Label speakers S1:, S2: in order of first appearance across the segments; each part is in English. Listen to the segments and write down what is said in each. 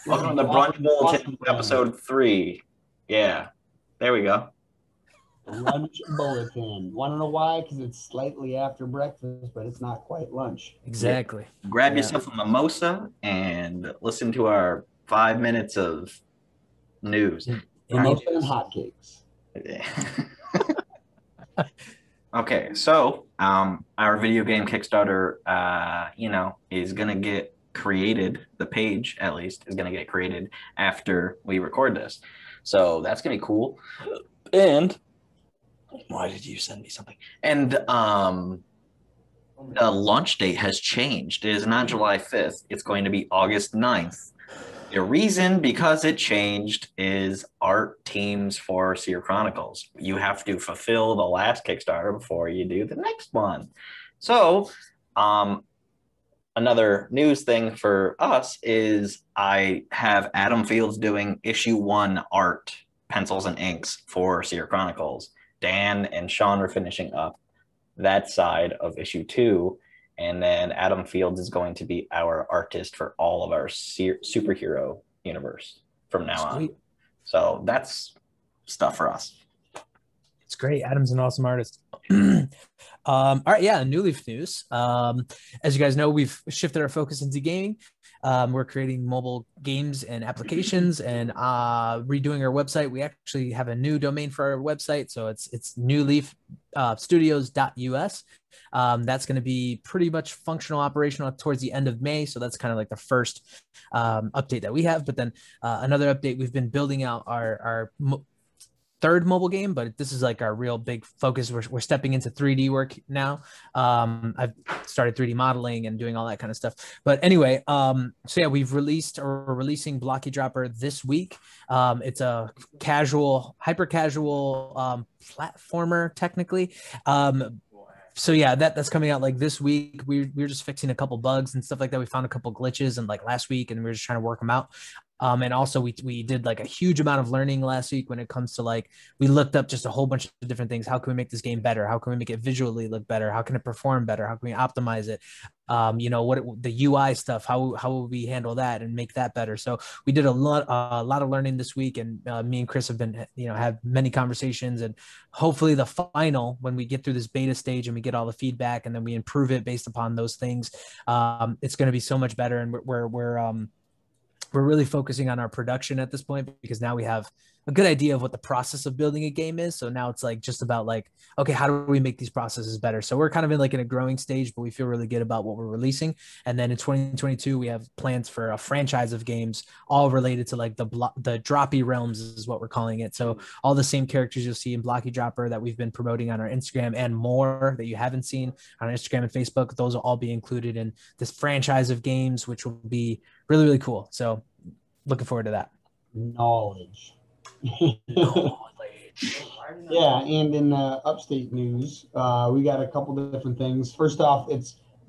S1: Welcome to the Brunch Bulletin, episode 3. Yeah, there we go.
S2: Brunch Bulletin. Want to know why? Because it's slightly after breakfast, but it's not quite lunch.
S3: Exactly.
S1: Yeah. Grab yourself a mimosa and listen to our 5 minutes of news.
S2: Mimosa and hotcakes.
S1: Okay, so our video game Kickstarter, is gonna get created. The page, at least, is gonna get created after we record this. So that's gonna be cool. And why did you send me something? And the launch date has changed. It is not July 5th. It's going to be August 9th. The reason because it changed is art teams for Seer Chronicles. You have to fulfill the last Kickstarter before you do the next one. So another news thing for us is I have Adam Fields doing issue 1 art, pencils and inks for Seer Chronicles. Dan and Sean are finishing up that side of issue 2. And then Adam Fields is going to be our artist for all of our superhero universe from now on. So that's stuff for us.
S3: It's great. Adam's an awesome artist. All right, yeah, New Leaf news. As you guys know, we've shifted our focus into gaming. We're creating mobile games and applications and redoing our website. We actually have a new domain for our website, so it's newleafstudios.us. That's going to be pretty much functional, operational towards the end of May. So that's kind of like the first update that we have. But then another update, we've been building out our third mobile game, but this is like our real big focus. We're stepping into 3D work now. I've started 3D modeling and doing all that kind of stuff. But anyway, so yeah, we're releasing Blocky Dropper this week. It's a hyper casual platformer technically. So yeah, that's coming out like this week. We're just fixing a couple bugs and stuff like that. We found a couple glitches and like last week, and we're just trying to work them out. And also we did like a huge amount of learning last week when it comes to like, we looked up just a whole bunch of different things. How can we make this game better? How can we make it visually look better? How can it perform better? How can we optimize it? The UI stuff, how will we handle that and make that better? So we did a lot of learning this week, and me and Chris have been, have many conversations, and hopefully the final, when we get through this beta stage and we get all the feedback and then we improve it based upon those things, it's going to be so much better. And we're really focusing on our production at this point, because now we have a good idea of what the process of building a game is. So now it's like just about like, okay, how do we make these processes better? So we're kind of in a growing stage, but we feel really good about what we're releasing. And then in 2022, we have plans for a franchise of games, all related to like the droppy realms is what we're calling it. So all the same characters you'll see in Blocky Dropper that we've been promoting on our Instagram, and more that you haven't seen on Instagram and Facebook, those will all be included in this franchise of games, which will be really, really cool. So looking forward to that.
S2: Knowledge. Yeah, and in upstate news, we got a couple of different things. First off,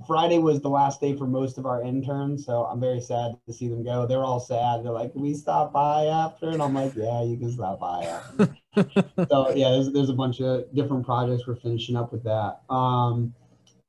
S2: Friday was the last day for most of our interns, so I'm very sad to see them go. They're all sad. They're like, "Can we stop by after?" And I'm like, "Yeah, you can stop by after." So yeah, there's a bunch of different projects we're finishing up with that.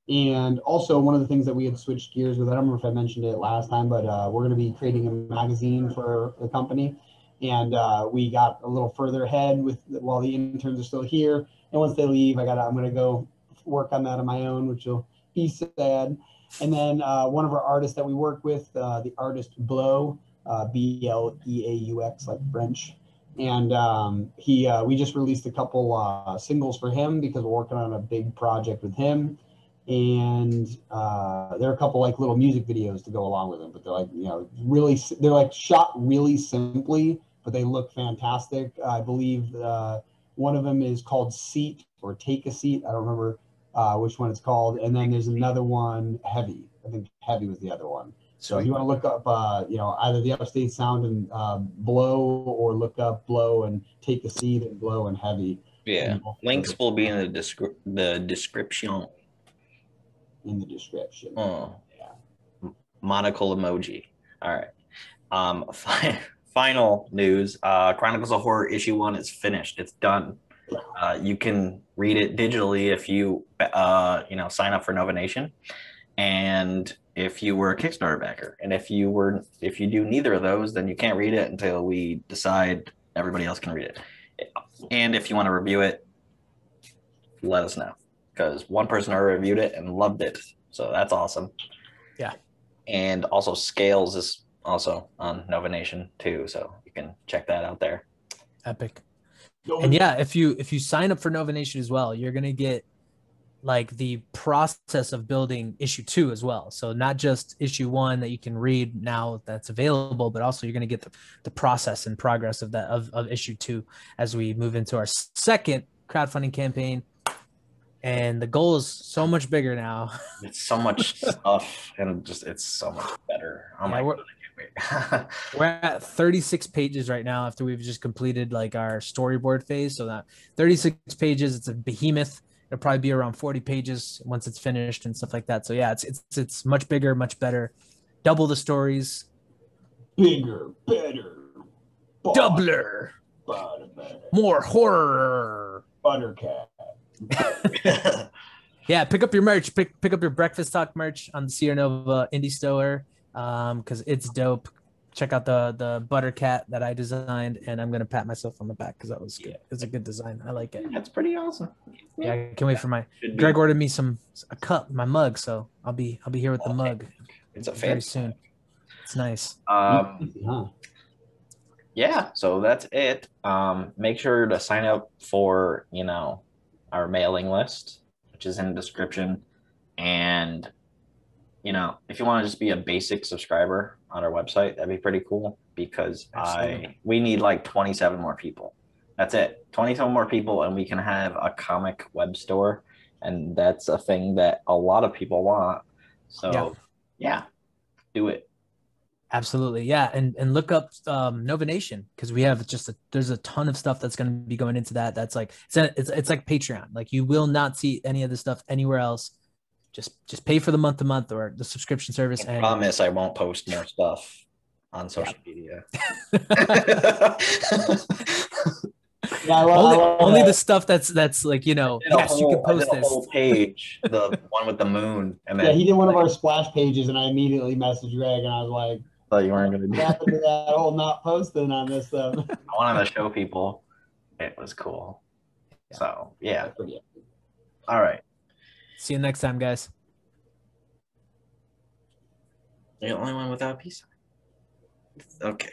S2: And also, one of the things that we had switched gears with, I don't remember if I mentioned it last time, but we're going to be creating a magazine for the company. And we got a little further ahead while the interns are still here. And once they leave, I'm going to go work on that on my own, which will be sad. And then one of our artists that we work with, the artist Blow, Bleaux, like French. And we just released a couple singles for him because we're working on a big project with him. And there are a couple like little music videos to go along with them, but they're like, they're like shot really simply, but they look fantastic. I believe one of them is called Seat or Take a Seat. I don't remember which one it's called. And then there's another one, Heavy. I think Heavy was the other one. So if you want to look up, either the Upstate Sound and Blow, or look up Blow and Take a Seat and Blow and Heavy.
S1: Yeah, links will be in the description.
S2: In the description.
S1: Oh, yeah. Monocle emoji. All right. Final news. Chronicles of Horror issue 1 is finished. It's done. You can read it digitally if you sign up for Nova Nation, and if you were a Kickstarter backer. And if you do neither of those, then you can't read it until we decide everybody else can read it. And if you want to review it, let us know, because one person already reviewed it and loved it. So that's awesome.
S3: Yeah.
S1: And also Scales is also on Nova Nation too, so you can check that out there.
S3: Epic. And yeah, if you sign up for Nova Nation as well, you're gonna get like the process of building issue 2 as well. So not just issue 1 that you can read now that's available, but also you're gonna get the process and progress of that of issue 2 as we move into our second crowdfunding campaign. And the goal is so much bigger now.
S1: It's so much stuff, and it's so much better. Oh my God, I can't wait.
S3: We're at 36 pages right now after we've just completed like our storyboard phase. So that 36 pages, it's a behemoth. It'll probably be around 40 pages once it's finished and stuff like that. So yeah, it's much bigger, much better. Double the stories.
S2: Bigger, better.
S3: Doubler.
S2: Better.
S3: More horror.
S2: Buttercat.
S3: Yeah, pick up your merch. Pick up your Breakfast Talk merch on the Sierra Nova Indie Store, because it's dope. Check out the Buttercat that I designed, and I'm gonna pat myself on the back because that was good. It's a good design. I like it.
S1: That's pretty awesome.
S3: Yeah, I can't wait for Greg ordered me a cup, my mug, so I'll be here with the mug.
S1: It's a
S3: very soon. It's nice.
S1: Yeah, so that's it. Make sure to sign up for our mailing list, which is in the description. And if you want to just be a basic subscriber on our website, that'd be pretty cool, because we need like 27 more people. That's it. 27 more people, and we can have a comic web store, and that's a thing that a lot of people want. So yeah, do it.
S3: Absolutely. Yeah. And look up Nova Nation, because we have there's a ton of stuff that's going to be going into that. That's like, it's like Patreon. Like, you will not see any of this stuff anywhere else. Just pay for the month to month or the subscription service.
S1: I promise I won't post more stuff on social media.
S2: Yeah,
S3: only the stuff that's like, yes, you can post this
S1: whole page, the one with the moon, and then
S2: he did one of our splash pages, and I immediately messaged Greg, and I was like,
S1: "Thought you weren't going to do
S2: that whole not posting on this stuff."
S1: I wanted to show people it was cool. So yeah. All right.
S3: See you next time, guys.
S1: You're the only one without peace. Okay.